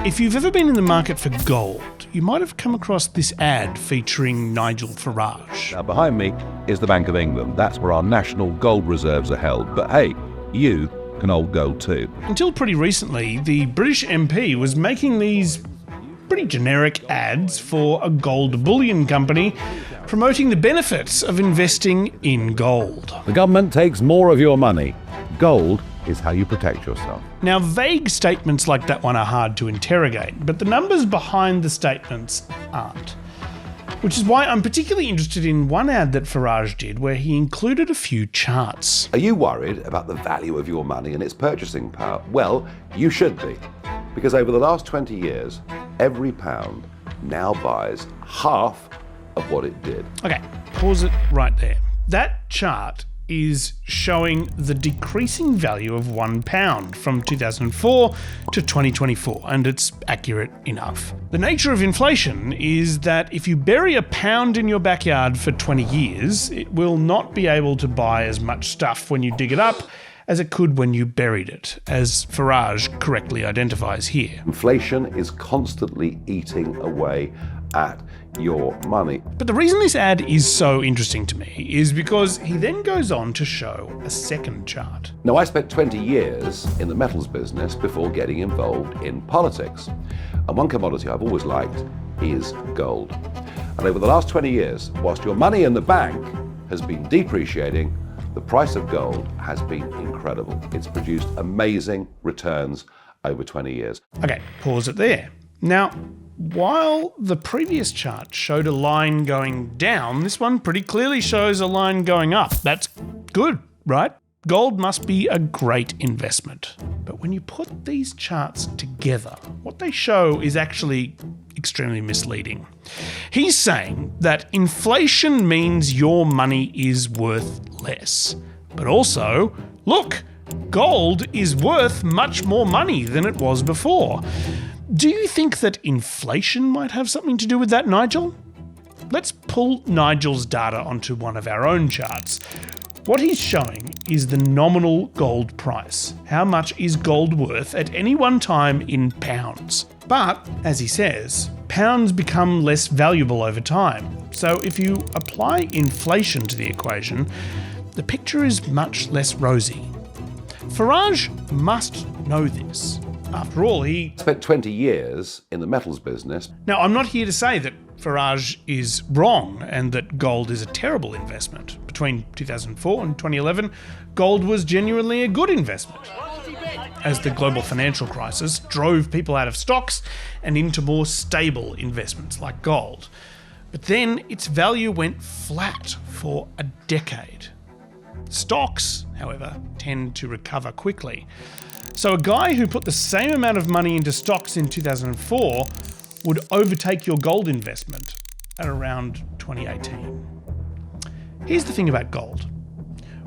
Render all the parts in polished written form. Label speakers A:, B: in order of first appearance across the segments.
A: If you've ever been in the market for gold, you might have come across this ad featuring Nigel Farage.
B: Now, behind me is the Bank of England. That's where our national gold reserves are held. But hey, you can hold gold too.
A: Until pretty recently, the British MP was making these pretty generic ads for a gold bullion company promoting the benefits of investing in gold.
B: The government takes more of your money. Gold is how you protect yourself.
A: Now, vague statements like that one are hard to interrogate, but the numbers behind the statements aren't. Which is why I'm particularly interested in one ad that Farage did where he included a few charts.
C: Are you worried about the value of your money and its purchasing power? Well, you should be. Because over the last 20 years, every pound now buys half of what it did.
A: Okay, pause it right there. That chart is showing the decreasing value of £1 from 2004 to 2024, and it's accurate enough. The nature of inflation is that if you bury a pound in your backyard for 20 years, it will not be able to buy as much stuff when you dig it up as it could when you buried it, as Farage correctly identifies here.
C: Inflation is constantly eating away at your money.
A: But the reason this ad is so interesting to me is because he then goes on to show a second chart.
C: Now, I spent 20 years in the metals business before getting involved in politics. And one commodity I've always liked is gold. And over the last 20 years, whilst your money in the bank has been depreciating, the price of gold has been incredible. It's produced amazing returns over 20 years.
A: Okay, pause it there. Now, while the previous chart showed a line going down, this one pretty clearly shows a line going up. That's good, right? Gold must be a great investment. But when you put these charts together, what they show is actually extremely misleading. He's saying that inflation means your money is worth less. But also, look, gold is worth much more money than it was before. Do you think that inflation might have something to do with that, Nigel? Let's pull Nigel's data onto one of our own charts. What he's showing is the nominal gold price. How much is gold worth at any one time in pounds? But, as he says, pounds become less valuable over time. So if you apply inflation to the equation, the picture is much less rosy. Farage must know this. After all, he
C: Spent 20 years in the metals business.
A: Now, I'm not here to say that Farage is wrong and that gold is a terrible investment. Between 2004 and 2011, gold was genuinely a good investment, as the global financial crisis drove people out of stocks and into more stable investments like gold. But then its value went flat for a decade. Stocks, however, tend to recover quickly. So a guy who put the same amount of money into stocks in 2004 would overtake your gold investment at around 2018. Here's the thing about gold.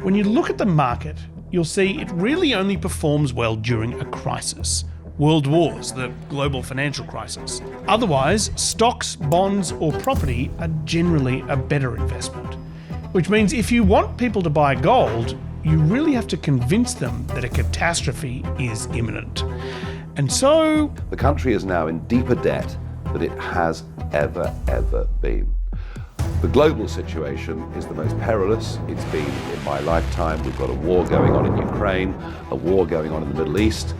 A: When you look at the market, you'll see it really only performs well during a crisis. World wars, the global financial crisis. Otherwise, stocks, bonds, or property are generally a better investment. Which means if you want people to buy gold, you really have to convince them that a catastrophe is imminent. And so
C: The country is now in deeper debt than it has ever been. The global situation is the most perilous it's been in my lifetime. We've got a war going on in Ukraine, a war going on in the Middle East,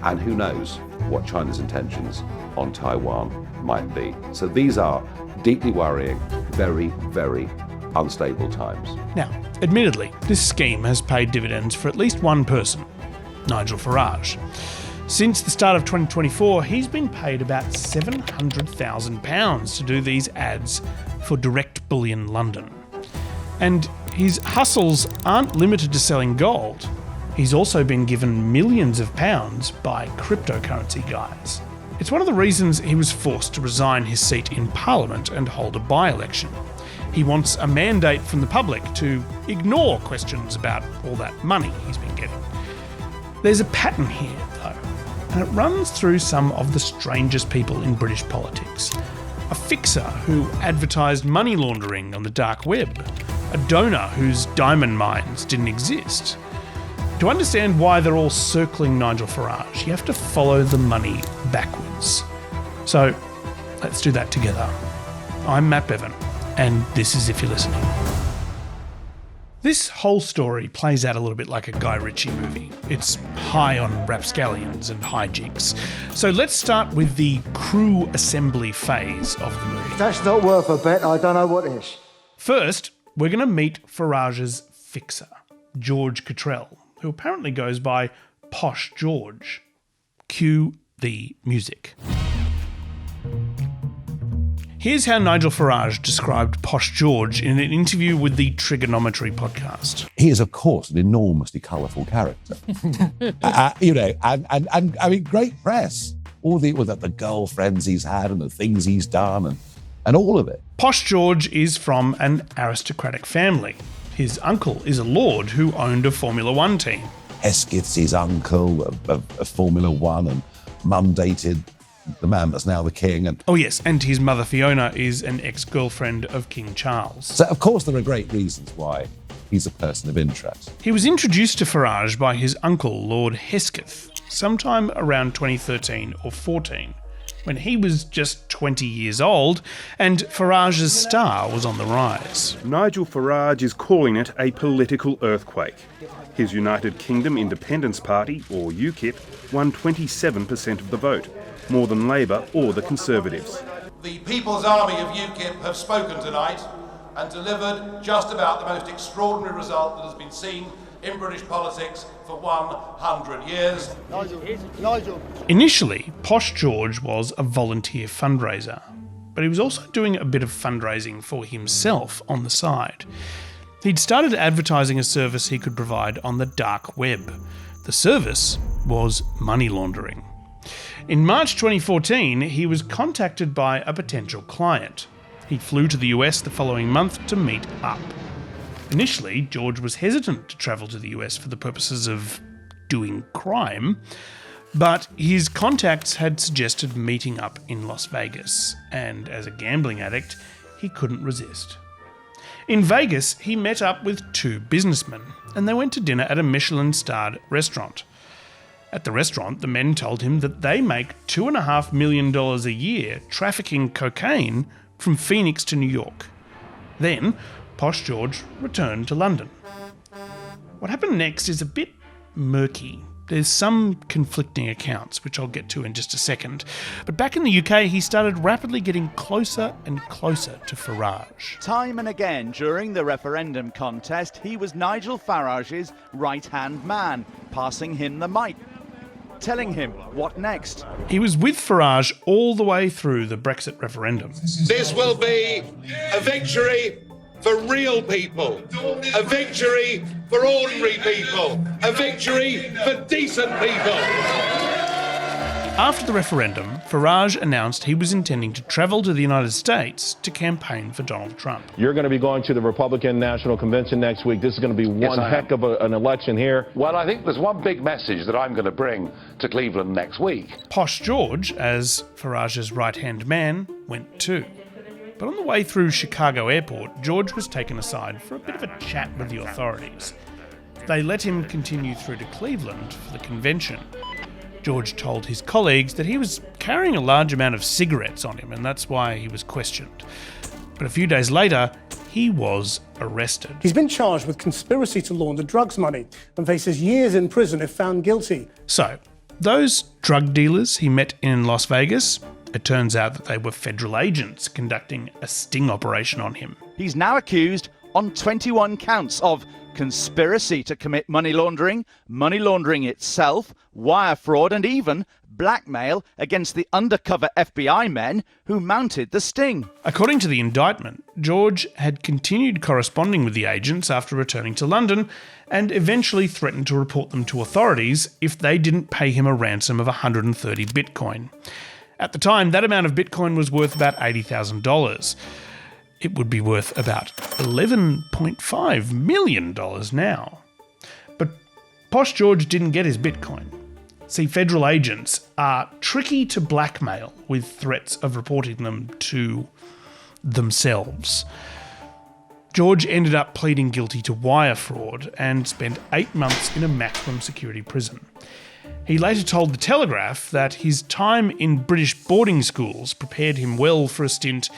C: and who knows what China's intentions on Taiwan might be. So these are deeply worrying, very, very unstable times.
A: Now, admittedly, this scheme has paid dividends for at least one person, Nigel Farage. Since the start of 2024, he's been paid about £700,000 to do these ads for Direct Bullion London. And his hustles aren't limited to selling gold. He's also been given millions of pounds by cryptocurrency guys. It's one of the reasons he was forced to resign his seat in Parliament and hold a by-election. He wants a mandate from the public to ignore questions about all that money he's been getting. There's a pattern here, though, and it runs through some of the strangest people in British politics. A fixer who advertised money laundering on the dark web. A donor whose diamond mines didn't exist. To understand why they're all circling Nigel Farage, you have to follow the money backwards. So let's do that together. I'm Matt Bevan, and this is If You're Listening. This whole story plays out a little bit like a Guy Ritchie movie. It's high on rapscallions and hijinks. So let's start with the crew assembly phase of the movie.
D: That's not worth a bet. I don't know what is.
A: First, we're going to meet Farage's fixer, George Cottrell, who apparently goes by Posh George. Cue the music. Here's how Nigel Farage described Posh George in an interview with the Trigonometry podcast.
B: He is, of course, an enormously colourful character. And I mean, great press. All the girlfriends he's had and the things he's done and all of it.
A: Posh George is from an aristocratic family. His uncle is a lord who owned a Formula One team.
B: Hesketh's his uncle of Formula One, and mum dated the man that's now the king.
A: Oh yes, and his mother Fiona is an ex-girlfriend of King Charles.
B: So of course there are great reasons why he's a person of interest.
A: He was introduced to Farage by his uncle, Lord Hesketh, sometime around 2013 or 14, when he was just 20 years old and Farage's star was on the rise.
E: Nigel Farage is calling it a political earthquake. His United Kingdom Independence Party, or UKIP, won 27% of the vote, more than Labour or the Conservatives.
F: The People's Army of UKIP have spoken tonight and delivered just about the most extraordinary result that has been seen in British politics for 100 years.
D: Nigel.
A: Initially, Posh George was a volunteer fundraiser, but he was also doing a bit of fundraising for himself on the side. He'd started advertising a service he could provide on the dark web. The service was money laundering. In March 2014, he was contacted by a potential client. He flew to the US the following month to meet up. Initially, George was hesitant to travel to the US for the purposes of doing crime, but his contacts had suggested meeting up in Las Vegas, and as a gambling addict, he couldn't resist. In Vegas, he met up with two businessmen, and they went to dinner at a Michelin-starred restaurant. At the restaurant, the men told him that they make $2.5 million a year trafficking cocaine from Phoenix to New York. Then, Posh George returned to London. What happened next is a bit murky. There's some conflicting accounts, which I'll get to in just a second. But back in the UK, he started rapidly getting closer and closer to Farage.
G: Time and again during the referendum contest, he was Nigel Farage's right-hand man, passing him the mic, telling him what next.
A: He was with Farage all the way through the Brexit referendum.
H: This will be a victory for real people, a victory for ordinary people, a victory for decent people.
A: After the referendum, Farage announced he was intending to travel to the United States to campaign for Donald Trump.
I: You're going to be going to the Republican National Convention next week. This is going to be one heck of an election here.
C: Well, I think there's one big message that I'm going to bring to Cleveland next week.
A: Posh George, as Farage's right-hand man, went too. But on the way through Chicago Airport, George was taken aside for a bit of a chat with the authorities. They let him continue through to Cleveland for the convention. George told his colleagues that he was carrying a large amount of cigarettes on him, and that's why he was questioned. But a few days later, he was arrested.
J: He's been charged with conspiracy to launder drugs money and faces years in prison if found guilty.
A: So, those drug dealers he met in Las Vegas, it turns out that they were federal agents conducting a sting operation on him.
G: He's now accused on 21 counts of conspiracy to commit money laundering itself, wire fraud, and even blackmail against the undercover FBI men who mounted the sting.
A: According to the indictment, George had continued corresponding with the agents after returning to London and eventually threatened to report them to authorities if they didn't pay him a ransom of 130 Bitcoin. At the time, that amount of Bitcoin was worth about $80,000. It would be worth about $11.5 million now. But Posh George didn't get his Bitcoin. See, federal agents are tricky to blackmail with threats of reporting them to themselves. George ended up pleading guilty to wire fraud and spent 8 months in a maximum security prison. He later told The Telegraph that his time in British boarding schools prepared him well for a stint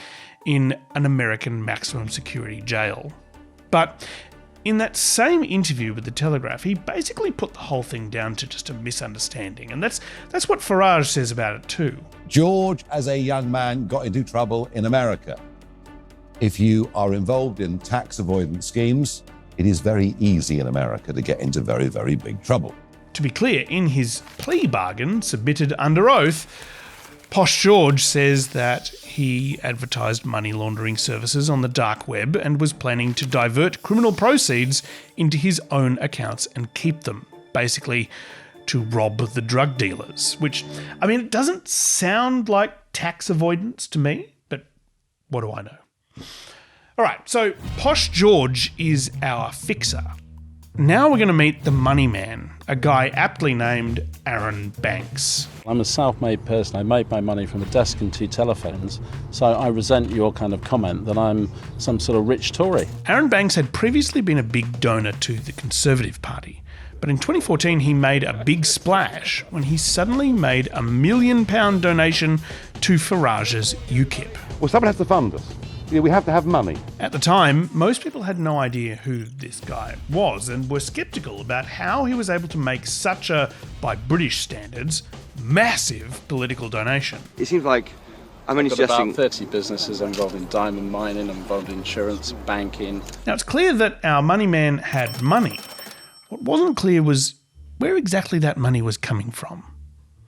A: in an American maximum security jail. But in that same interview with The Telegraph, he basically put the whole thing down to just a misunderstanding, and that's what Farage says about it too.
B: George, as a young man, got into trouble in America. If you are involved in tax avoidance schemes, it is very easy in America to get into very, very big trouble.
A: To be clear, in his plea bargain submitted under oath, Posh George says that he advertised money laundering services on the dark web and was planning to divert criminal proceeds into his own accounts and keep them, basically to rob the drug dealers, which, I mean, it doesn't sound like tax avoidance to me, but what do I know? All right, so Posh George is our fixer. Now we're going to meet the money man, a guy aptly named Arron Banks.
K: I'm a self-made person. I made my money from a desk and 2 telephones, so I resent your kind of comment that I'm some sort of rich Tory.
A: Arron Banks had previously been a big donor to the Conservative Party, but in 2014 he made a big splash when he suddenly made a £1 million donation to Farage's UKIP.
C: Well, someone has to fund us. We have to have money.
A: At the time, most people had no idea who this guy was and were sceptical about how he was able to make such a, by British standards, massive political donation.
L: It seems like I'm only suggesting...
K: about 30 businesses involved in diamond mining, involved in insurance, banking.
A: Now, it's clear that our money man had money. What wasn't clear was where exactly that money was coming from.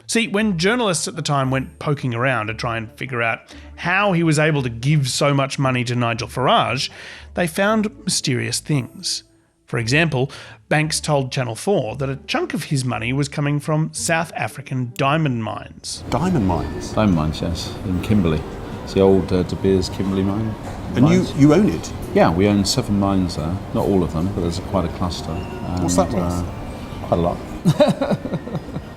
A: See, when journalists at the time went poking around to try and figure out how he was able to give so much money to Nigel Farage, they found mysterious things. For example, Banks told Channel 4 that a chunk of his money was coming from South African diamond mines.
M: Diamond mines?
K: Diamond mines, yes, in Kimberley. It's the old De Beers Kimberley mine.
M: And you own it?
K: Yeah, we own 7 mines there. Not all of them, but there's quite a cluster. And,
M: what's that worth?
K: Quite a lot.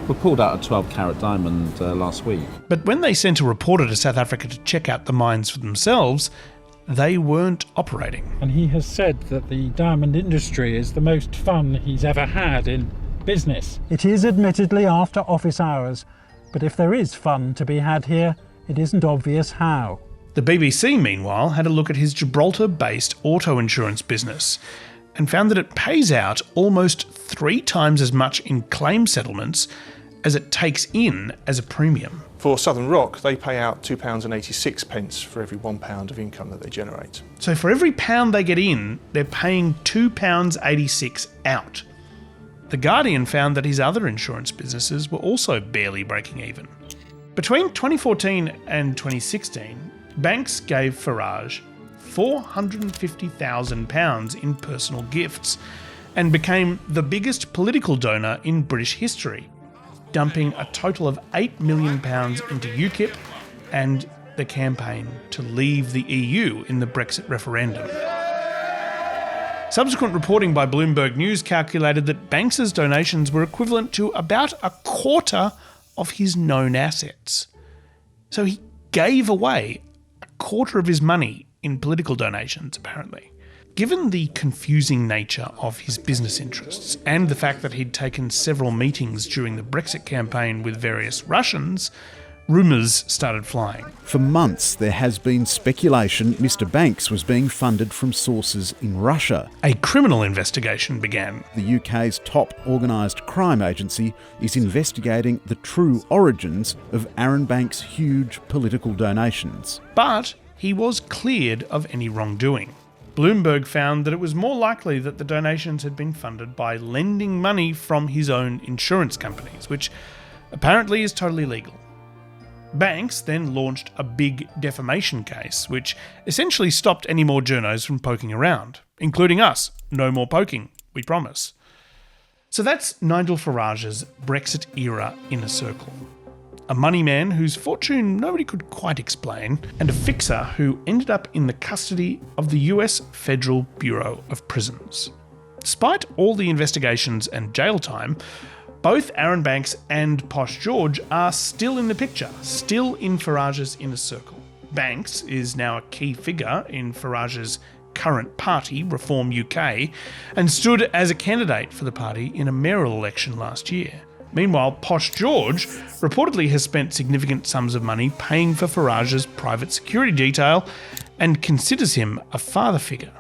K: We pulled out a 12-carat diamond last week.
A: But when they sent a reporter to South Africa to check out the mines for themselves, they weren't operating.
N: And he has said that the diamond industry is the most fun he's ever had in business. It is admittedly after office hours, but if there is fun to be had here, it isn't obvious how.
A: The BBC, meanwhile, had a look at his Gibraltar-based auto insurance business and found that it pays out almost 3 times as much in claim settlements as it takes in as a premium.
O: For Southern Rock, they pay out £2.86 for every £1 of income that they generate.
A: So for every pound they get in, they're paying £2.86 out. The Guardian found that his other insurance businesses were also barely breaking even. Between 2014 and 2016, Banks gave Farage £450,000 in personal gifts and became the biggest political donor in British history, dumping a total of £8 million into UKIP and the campaign to leave the EU in the Brexit referendum. Subsequent reporting by Bloomberg News calculated that Banks's donations were equivalent to about a quarter of his known assets. So he gave away a quarter of his money in political donations, apparently. Given the confusing nature of his business interests and the fact that he'd taken several meetings during the Brexit campaign with various Russians, rumours started flying.
P: For months, there has been speculation Mr. Banks was being funded from sources in Russia.
A: A criminal investigation began.
P: The UK's top organised crime agency is investigating the true origins of Arron Banks' huge political donations.
A: But he was cleared of any wrongdoing. Bloomberg found that it was more likely that the donations had been funded by lending money from his own insurance companies, which apparently is totally legal. Banks then launched a big defamation case, which essentially stopped any more journos from poking around, including us. No more poking, we promise. So that's Nigel Farage's Brexit era inner circle. A money man whose fortune nobody could quite explain, and a fixer who ended up in the custody of the US Federal Bureau of Prisons. Despite all the investigations and jail time, both Arron Banks and Posh George are still in the picture, still in Farage's inner circle. Banks is now a key figure in Farage's current party, Reform UK, and stood as a candidate for the party in a mayoral election last year. Meanwhile, Posh George reportedly has spent significant sums of money paying for Farage's private security detail and considers him a father figure.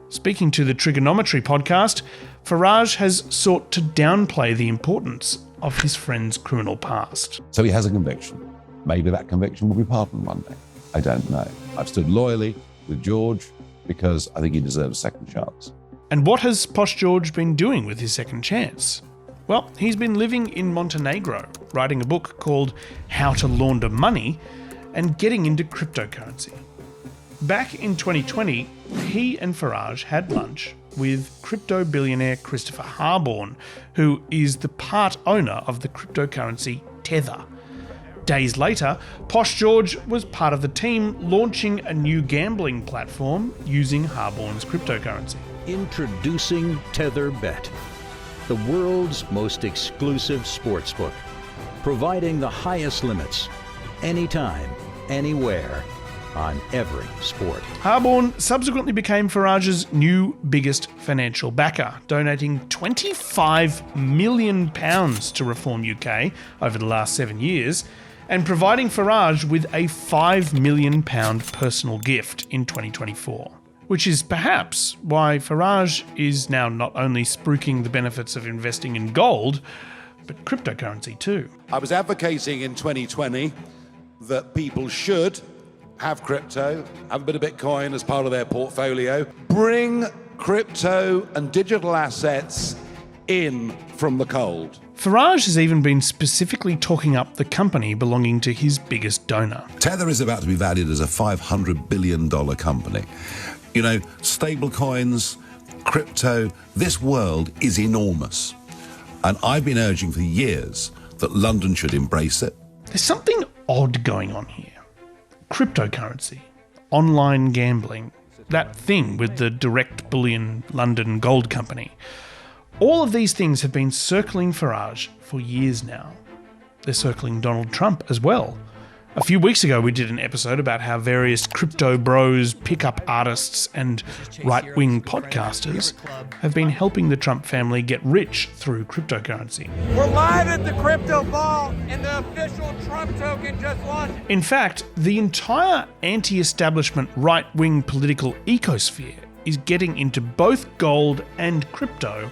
A: Speaking to the Trigonometry podcast, Farage has sought to downplay the importance of his friend's criminal past.
B: So he has a conviction. Maybe that conviction will be pardoned one day. I don't know. I've stood loyally with George because I think he deserves a second chance.
A: And what has Posh George been doing with his second chance? Well, he's been living in Montenegro, writing a book called How to Launder Money and getting into cryptocurrency. Back in 2020, he and Farage had lunch with crypto billionaire Christopher Harborn, who is the part owner of the cryptocurrency Tether. Days later, Posh George was part of the team launching a new gambling platform using Harborn's cryptocurrency.
Q: Introducing TetherBet, the world's most exclusive sportsbook, providing the highest limits, anytime, anywhere, on every sport.
A: Harborn subsequently became Farage's new biggest financial backer, donating £25 million to Reform UK over the last 7 years, and providing Farage with a £5 million personal gift in 2024. Which is perhaps why Farage is now not only spruiking the benefits of investing in gold, but cryptocurrency too.
H: I was advocating in 2020 that people should have crypto, have a bit of Bitcoin as part of their portfolio, bring crypto and digital assets in from the cold.
A: Farage has even been specifically talking up the company belonging to his biggest donor.
B: Tether is about to be valued as a $500 billion company. You know, stable coins, crypto, this world is enormous. And I've been urging for years that London should embrace it.
A: There's something odd going on here. Cryptocurrency, online gambling, that thing with the direct bullion London gold company. All of these things have been circling Farage for years now. They're circling Donald Trump as well. A few weeks ago, we did an episode about how various crypto bros, pickup artists, and right-wing podcasters have been helping the Trump family get rich through cryptocurrency.
R: We're live at the crypto ball, and the official Trump token just launched.
A: In fact, the entire anti-establishment right-wing political ecosphere is getting into both gold and crypto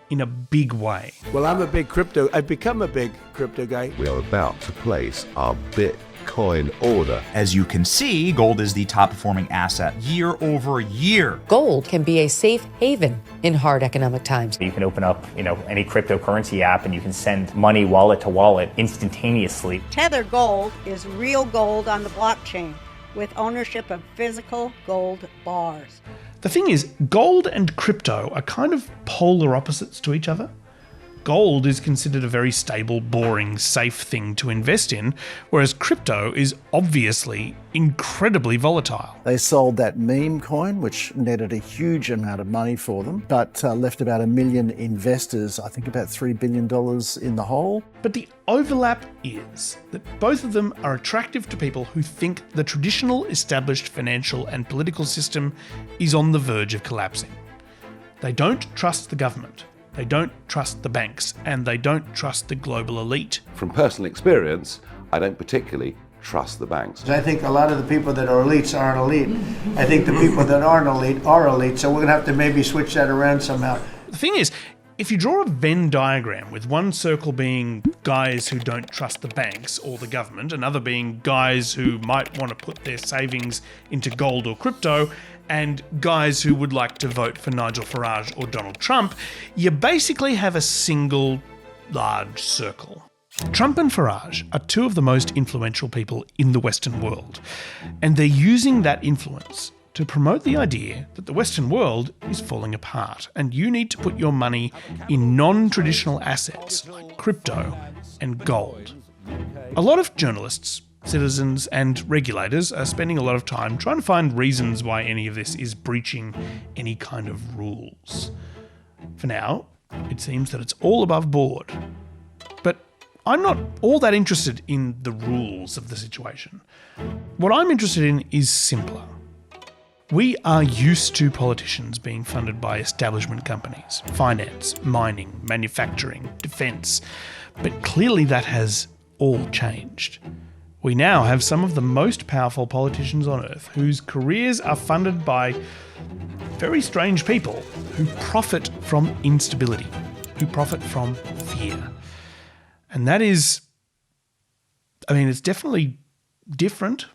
A: in a big way.
S: Well, I've become a big crypto guy.
C: We are about to place our Bitcoin order.
T: As you can see, gold is the top performing asset year over year.
U: Gold can be a safe haven in hard economic times.
V: You can open up, any cryptocurrency app and you can send money wallet to wallet instantaneously.
W: Tether Gold is real gold on the blockchain with ownership of physical gold bars.
A: The thing is, gold and crypto are kind of polar opposites to each other. Gold is considered a very stable, boring, safe thing to invest in, whereas crypto is obviously incredibly volatile.
X: They sold that meme coin, which netted a huge amount of money for them, but left about 1 million investors, I think about $3 billion in the hole.
A: But the overlap is that both of them are attractive to people who think the traditional established financial and political system is on the verge of collapsing. They don't trust the government. They don't trust the banks, and they don't trust the global elite.
C: From personal experience, I don't particularly trust the banks.
D: I think a lot of the people that are elites aren't elite. I think the people that aren't elite are elite, so we're going to have to maybe switch that around somehow.
A: The thing is, if you draw a Venn diagram with one circle being guys who don't trust the banks or the government, another being guys who might want to put their savings into gold or crypto, and guys who would like to vote for Nigel Farage or Donald Trump, you basically have a single large circle. Trump and Farage are two of the most influential people in the Western world, and they're using that influence to promote the idea that the Western world is falling apart and you need to put your money in non-traditional assets like crypto and gold. A lot of journalists, citizens and regulators are spending a lot of time trying to find reasons why any of this is breaching any kind of rules. For now, it seems that it's all above board. But I'm not all that interested in the rules of the situation. What I'm interested in is simpler. We are used to politicians being funded by establishment companies, finance, mining, manufacturing, defence, but clearly that has all changed. We now have some of the most powerful politicians on earth whose careers are funded by very strange people who profit from instability, who profit from fear. And that is, it's definitely different